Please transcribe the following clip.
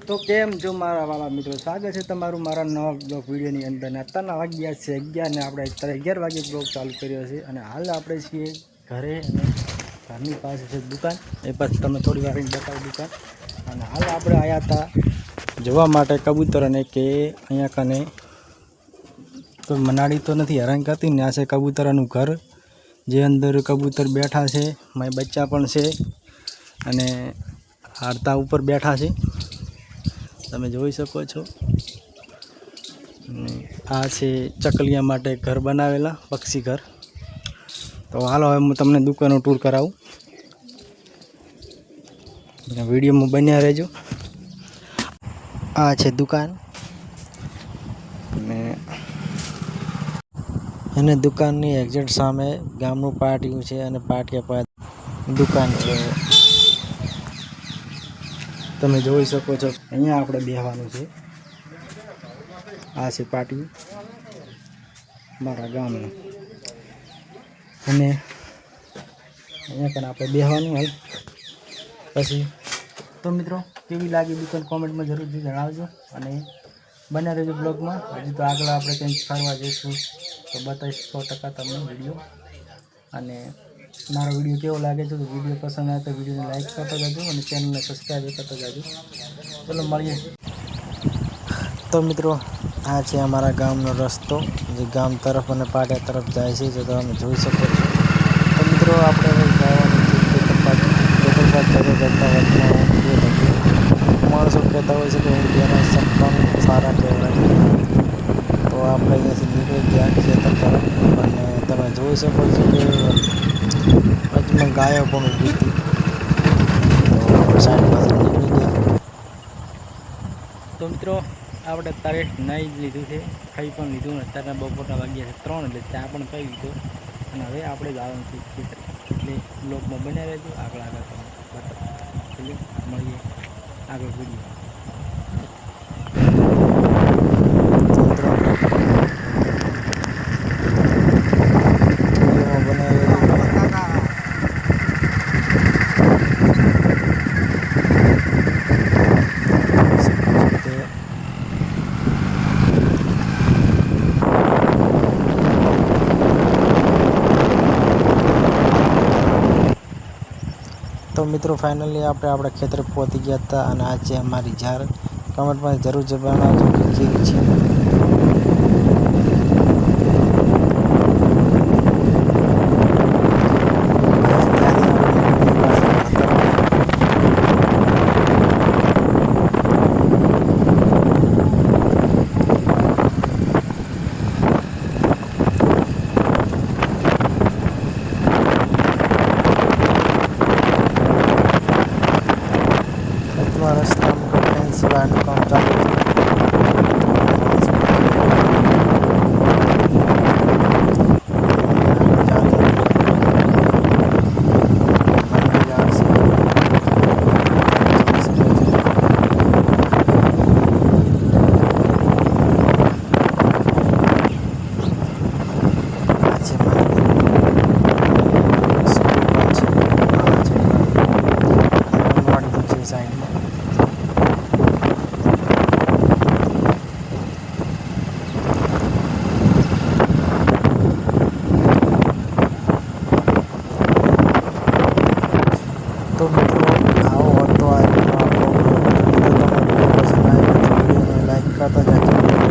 તો કેમ જો મારા વાળા મિત્રો, સ્વાગત છે તમારું મારા નવા બ્લોગ વિડીયોની અંદર. ને અત્યારના વાગ્યા છે 11 ને આપણે અત્યારે 11 વાગે બ્લોગ ચાલુ કર્યો છે. અને હાલ આપણે છીએ ઘરે અને ઘરની પાસે છે દુકાન. એ પછી તમે થોડી વાર બતાવો દુકાન. અને હાલ આપણે આવ્યા હતા જોવા માટે કબૂતર, અને કે અહીંયા કને તો મનાડી તો નથી હેરાન કરતી ને. આ છે કબૂતરનું ઘર, જે અંદર કબૂતર બેઠા છે, મારા બચ્ચા પણ છે અને હાડતા ઉપર બેઠા છે, તમે જોઈ શકો છો. આ છે ચકલિયા માટે ઘર બનાવેલા, પક્ષી ઘર. તો હાલો હવે હું તમને દુકાનનું ટૂર કરાવું, વિડીયોમાં બન્યા રહેજો. આ છે દુકાન, અને દુકાનની એક્ઝેક્ટ સામે ગામનું પાટિયું છે, અને પાટિયા પર દુકાન છે. તમે જોઈ શકો છો. અહીંયા આપણે બેસવાનું છે. આ છે પાટિયું મારા ગામનું, અને અહીંયા પણ આપણે બેસવાનું. હાલ પછી તો મિત્રો કેવી લાગી દુકાન કોમેન્ટમાં જરૂરથી જણાવજો, અને બન્યા રહેજો બ્લોગમાં. હજી તો આગળ આપણે કંઈક ફરવા જઈશું તો બતાવીશ 100% તમને વિડીયો. અને મારો વિડીયો કેવો લાગે છે, તો વિડીયો પસંદ આવે તો વિડીયોને લાઈક કરતા જજો, અને ચેનલને સબસ્ક્રાઈબ કરતા જજો. ચલો મળીએ. તો મિત્રો આ છે અમારા ગામનો રસ્તો, જે ગામ તરફ અને પાટિયા તરફ જાય છે, જે તમે જોઈ શકો છો. તો મિત્રો આપણે હવે જવાનું છે માણસો કહેતા હોય છે કે ઊંધિયાના સપન સારા કહેવાય. તો આપણે અહીંયાથી નીકળી ગયા ખેતર તરફ, અને તમે જોઈ શકો છો કે વચમાં ગાયો પણ ઊભી હતી. તો સાઈડમાંથી નીકળી ગયા. તો મિત્રો આપણે અત્યારે નાહી લીધું છે, ખાઈ પણ લીધું. અત્યારના બપોરના વાગ્યા છે 3, એટલે ચા પણ પી લીધો. અને હવે આપણે જવાનું છે ખેતર, એટલે બ્લોગમાં બન્યા રહેજો. આગળ એટલે મળીએ આગળ વિડીયો. તો મિત્રો ફાઇનલી આપણે ખેતર પહોંચી ગયા હતા, અને આ છે અમારી ઝાર. કમેન્ટમાં જરૂર જણાવજો કે કેવી છે. રસ્તામાં ફેન્સી વાળનું કામ ચાલુ છે. તો મિત્રો આવો હતો આજનો આપણો વિડીયો. તમને વિડીયો પસંદ આવે તો વિડીયોને લાઈક કરતા જજો.